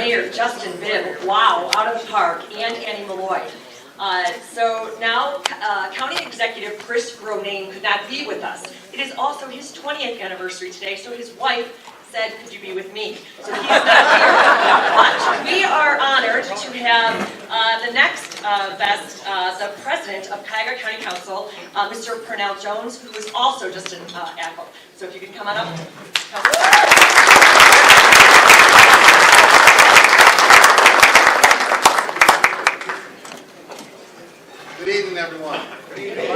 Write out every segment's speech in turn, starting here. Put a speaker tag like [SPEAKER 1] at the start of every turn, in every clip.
[SPEAKER 1] Mayor Justin Bibb, wow, out of the park, and Annie Malloy. So now County Executive Chris Ronayne could not be with us. It is also his 20th anniversary today, so his wife said, could you be with me? So he's not here. But we are honored to have the next best, the president of Cuyahoga County Council, Mr. Purnell Jones, who is also just an ACO. So if you can come on up.
[SPEAKER 2] Good evening, everyone. Good evening.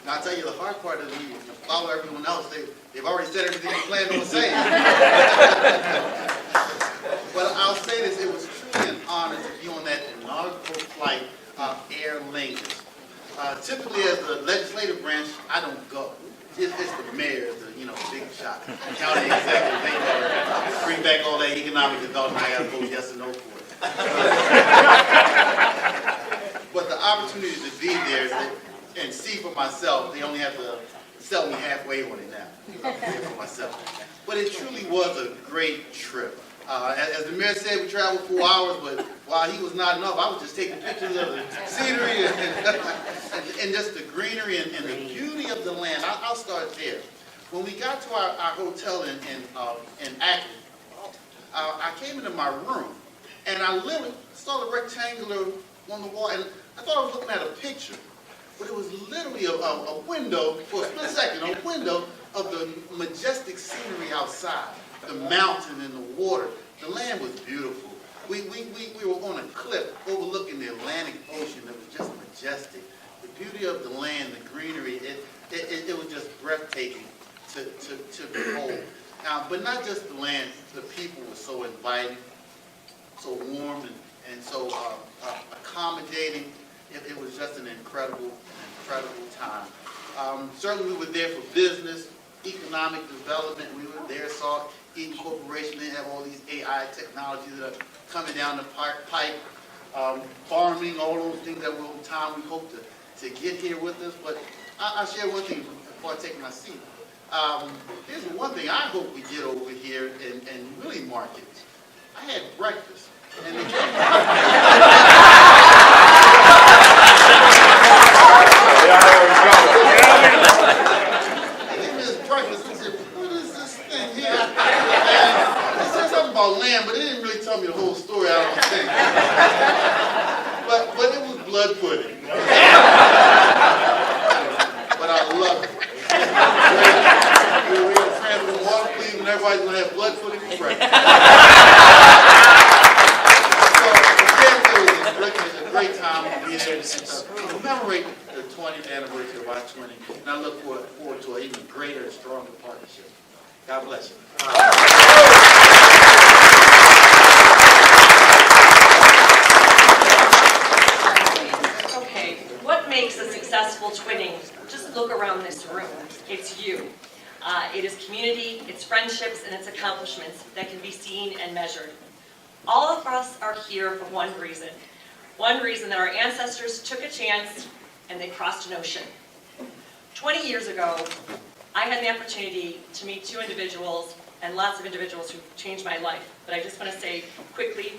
[SPEAKER 2] Now, I'll tell you the hard part is when you follow everyone else, they've already said everything they planned on saying. But I'll say this, it was truly an honor to be on that inaugural flight of Air Lincoln. Typically, as the legislative branch, I don't go. It's the mayor, the big shot, county executive. They bring back all that economic development. I got to vote yes or no for it. But the opportunity to be there and see for myself, they only have to sell me halfway on it now. For myself. But it truly was a great trip. As the mayor said, we traveled 4 hours, but while he was not enough, I was just taking pictures of the scenery and just the greenery and the beauty of the land. I'll start there. When we got to our hotel in Achill, I came into my room, and I literally saw the rectangular on the wall, and I thought I was looking at a picture, but it was literally a window, for a split second, a window of the majestic scenery outside, the mountain and the water. The land was beautiful. We were on a cliff overlooking the Atlantic Ocean that was just majestic. The beauty of the land, the greenery, it was just breathtaking to behold. But not just the land, the people were so inviting, so warm and so accommodating. It was just an incredible time. Certainly we were there for business, economic development. We were there, saw Eaton Corporation. They have all these AI technologies that are coming down the pipe, farming, all those things that will time we hope to get here with us. But I'll share one thing before I take my seat. Here's one thing I hope we get over here and really market. I had breakfast. And they breakfast. I said, what is this thing here? And they said something about lamb, but they didn't really tell me the whole story, I don't think. But it was blood pudding. But I love it. We have friends from Achill-Cleveland, everybody's going to have blood pudding for breakfast. Great time to be there to commemorate the 20th anniversary of I-20, and I look forward to an even greater and stronger partnership. God bless you.
[SPEAKER 1] Okay, what makes a successful twinning? Just look around this room. It's you. It is community, it's friendships, and it's accomplishments that can be seen and measured. All of us are here for one reason. One reason that our ancestors took a chance and they crossed an ocean. 20 years ago, I had the opportunity to meet two individuals and lots of individuals who changed my life. But I just want to say quickly,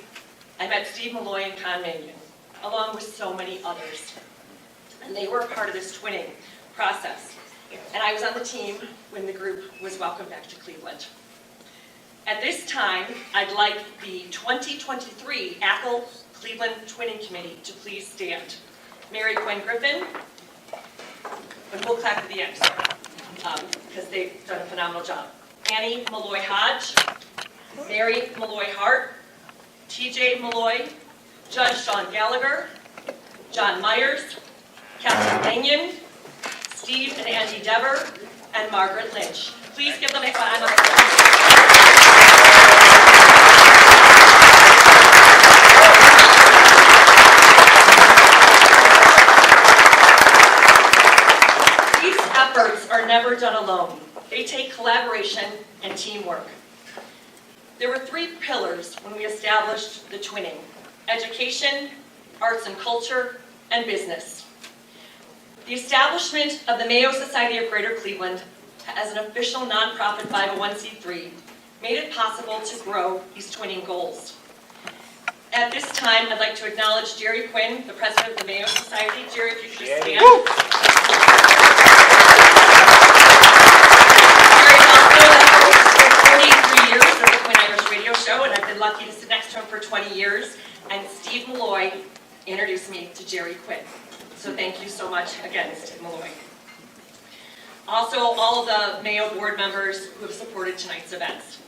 [SPEAKER 1] I met Steve Malloy and Con Mannion, along with so many others. And they were a part of this twinning process. And I was on the team when the group was welcomed back to Cleveland. At this time, I'd like the 2023 Achill-Cleveland Twinning Committee to please stand. Mary Gwen Griffin, and we'll clap at the end, because they've done a phenomenal job. Annie Malloy Hodge, Mary Malloy Hart, TJ Malloy, Judge Sean Gallagher, John Myers, Captain Lanyon, Steve and Andy Dever, and Margaret Lynch. Please give them a round of applause. Efforts are never done alone. They take collaboration and teamwork. There were three pillars when we established the twinning: education, arts and culture, and business. The establishment of the Mayo Society of Greater Cleveland as an official nonprofit 501c3 made it possible to grow these twinning goals. At this time, I'd like to acknowledge Jerry Quinn, the president of the Mayo Society. Jerry, if you could just stand. Jerry's also the host for 43 years of the Quinn Irish Radio Show, and I've been lucky to sit next to him for 20 years. And Steve Malloy introduced me to Jerry Quinn. So thank you so much again, Steve Malloy. Also, all of the Mayo board members who have supported tonight's events.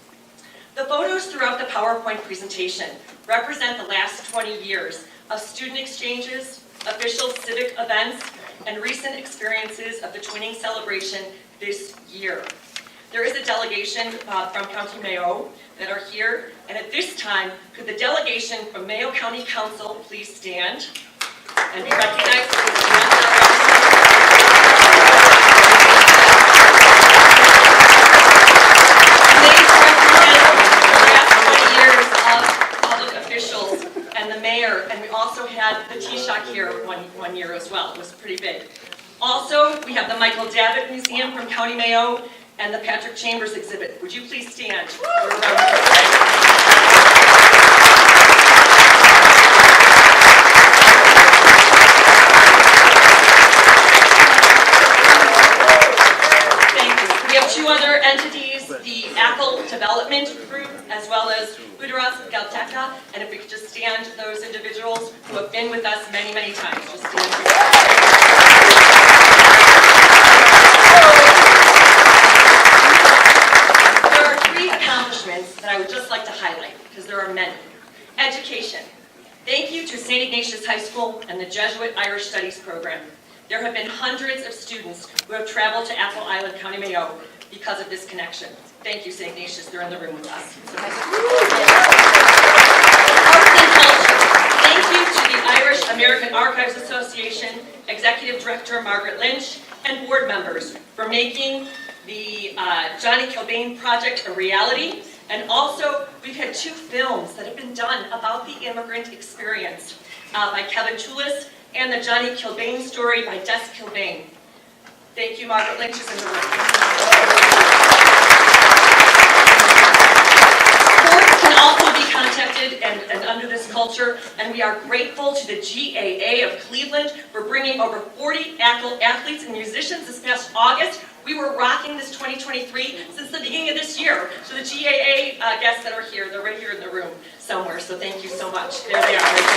[SPEAKER 1] The photos throughout the PowerPoint presentation represent the last 20 years of student exchanges, official civic events, and recent experiences of the twinning celebration this year. There is a delegation from County Mayo that are here, and at this time, could the delegation from Mayo County Council please stand and be recognized for the and the mayor, and we also had the Taoiseach here one year as well. It was pretty big. Also, we have the Michael Davitt Museum from County Mayo and the Patrick Chambers exhibit. Would you please stand? Thank you. We have two other entities, the Achill Development Group, as well as Udaras Galteka, and if we could just stand those individuals who have been with us many, many times. Just stand. There are three accomplishments that I would just like to highlight, because there are many. Education. Thank you to St. Ignatius High School and the Jesuit Irish Studies program. There have been hundreds of students who have traveled to Achill Island, County Mayo, because of this connection. Thank you, St. Ignatius. They're in the room with us. Arts and culture. Thank you to the Irish American Archives Association, Executive Director Margaret Lynch, and board members for making the Johnny Kilbane project a reality. And also, we've had two films that have been done about the immigrant experience by Kevin Toulis and the Johnny Kilbane story by Des Kilbane. Thank you, Margaret Lynch is in the room. Sports can also be contacted and under this culture, and we are grateful to the GAA of Cleveland for bringing over 40 athletes and musicians this past August. We were rocking this 2023 since the beginning of this year. So the GAA guests that are here, they're right here in the room somewhere, so thank you so much. There they are. Right there.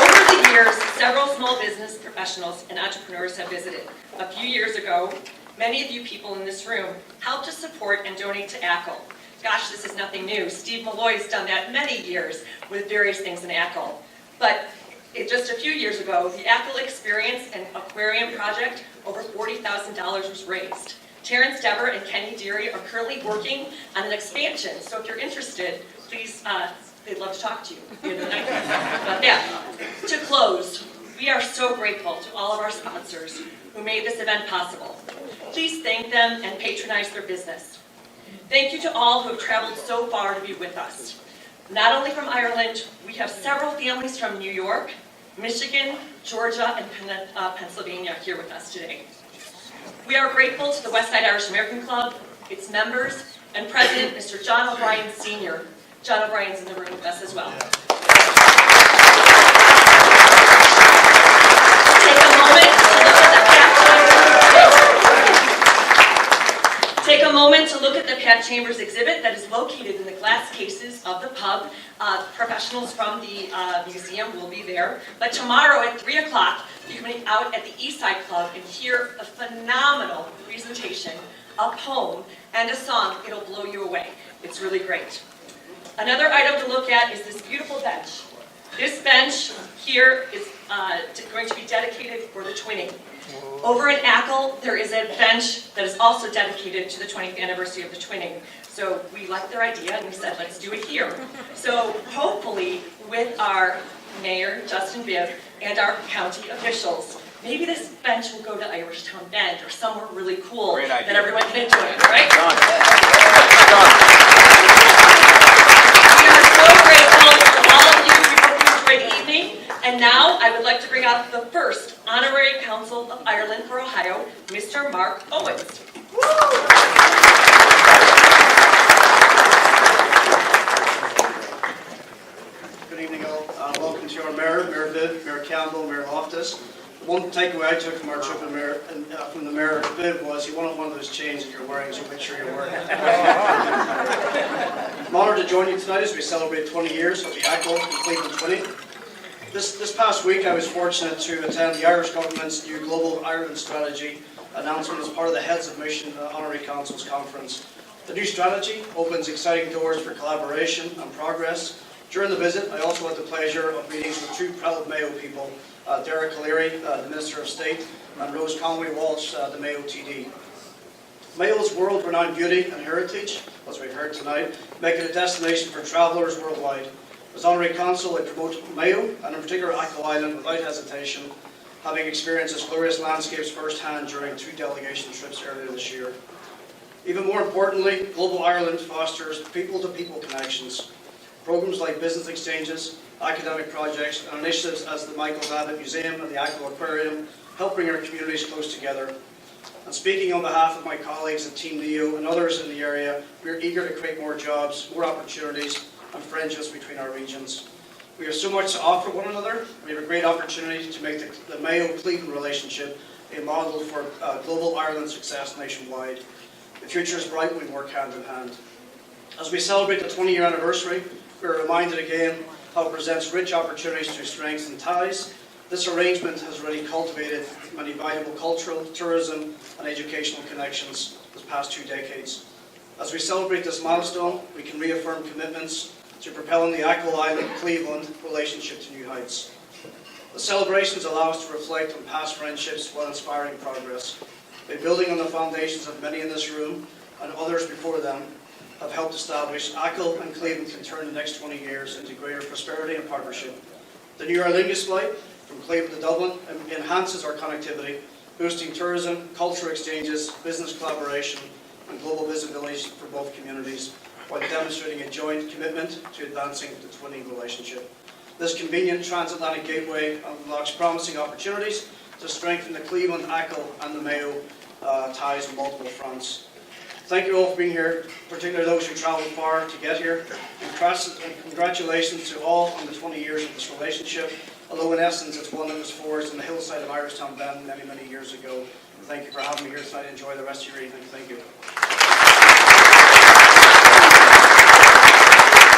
[SPEAKER 1] Over the years, several small business professionals and entrepreneurs have visited. A few years ago, many of you people in this room helped to support and donate to Achill. Gosh, this is nothing new. Steve Malloy has done that many years with various things in Achill. But just a few years ago, the Achill Experience and Aquarium Project, over $40,000 was raised. Terrence Dever and Kenny Deary are currently working on an expansion, so if you're interested, please, they'd love to talk to you. But yeah, to close, we are so grateful to all of our sponsors who made this event possible. Please thank them and patronize their business. Thank you to all who have traveled so far to be with us. Not only from Ireland, we have several families from New York, Michigan, Georgia, and Pennsylvania here with us today. We are grateful to the Westside Irish American Club, its members, and President Mr. John O'Brien Sr. John O'Brien's in the room with us as well. Take a moment to look at the Pat Chambers exhibit that is located in the glass cases of the pub. Professionals from the museum will be there. But tomorrow at 3 o'clock, you can be out at the Eastside Club and hear a phenomenal presentation, a poem, and a song. It'll blow you away. It's really great. Another item to look at is this beautiful bench. This bench here is going to be dedicated for the twinning. Over in Achill, there is a bench that is also dedicated to the 20th anniversary of the twinning. So we liked their idea and we said, let's do it here. So hopefully with our mayor, Justin Bibb, and our county officials, maybe this bench will go to Irishtown Bend or somewhere really cool that everyone can enjoy, right? We are so grateful to all of you. We hope you have a great evening. And now I would like to bring out the first Honorary Consul of Ireland for Ohio, Mr. Mark Owens.
[SPEAKER 3] Mayor, Mayor Viv, Mayor Campbell, Mayor Loftus. One takeaway I took from our trip from the Mayor Viv was he wanted one of those chains that you're wearing, so make sure you're wearing it. I'm honored to join you tonight as we celebrate 20 years of the Achill-Cleveland twinning. This past week I was fortunate to attend the Irish Government's new Global Ireland Strategy announcement as part of the Heads of Mission Honorary Consuls Conference. The new strategy opens exciting doors for collaboration and progress. During the visit, I also had the pleasure of meeting with two proud Mayo people, Derek O'Leary, the Minister of State, and Rose Conway-Walsh, the Mayo TD. Mayo's world-renowned beauty and heritage, as we've heard tonight, make it a destination for travellers worldwide. As Honorary Consul, I promote Mayo, and in particular Achill Island, without hesitation, having experienced its glorious landscapes firsthand during 2 delegation trips earlier this year. Even more importantly, Global Ireland fosters people-to-people connections. Programs like business exchanges, academic projects, and initiatives as the Michael Babbitt Museum and the Achill Aquarium help bring our communities close together. And speaking on behalf of my colleagues at Team Neo and others in the area, we are eager to create more jobs, more opportunities, and friendships between our regions. We have so much to offer one another. We have a great opportunity to make the Mayo-Cleveland relationship a model for global Ireland success nationwide. The future is bright when we work hand in hand. As we celebrate the 20-year anniversary, we are reminded again how it presents rich opportunities to strengthen ties. This arrangement has already cultivated many valuable cultural, tourism, and educational connections this past 2 decades. As we celebrate this milestone, we can reaffirm commitments to propelling the Achill Island-Cleveland relationship to new heights. The celebrations allow us to reflect on past friendships while inspiring progress. By building on the foundations of many in this room and others before them, have helped establish Achill and Cleveland can turn the next 20 years into greater prosperity and partnership. The new Aer Lingus flight from Cleveland to Dublin enhances our connectivity, boosting tourism, cultural exchanges, business collaboration, and global visibility for both communities, while demonstrating a joint commitment to advancing the twinning relationship. This convenient transatlantic gateway unlocks promising opportunities to strengthen the Cleveland, Achill, and the Mayo ties on multiple fronts. Thank you all for being here, particularly those who traveled far to get here. And congratulations to all on the 20 years of this relationship, although in essence it's one that was forged on the hillside of Irishtown Bend many, many years ago. Thank you for having me here tonight. Enjoy the rest of your evening. Thank you.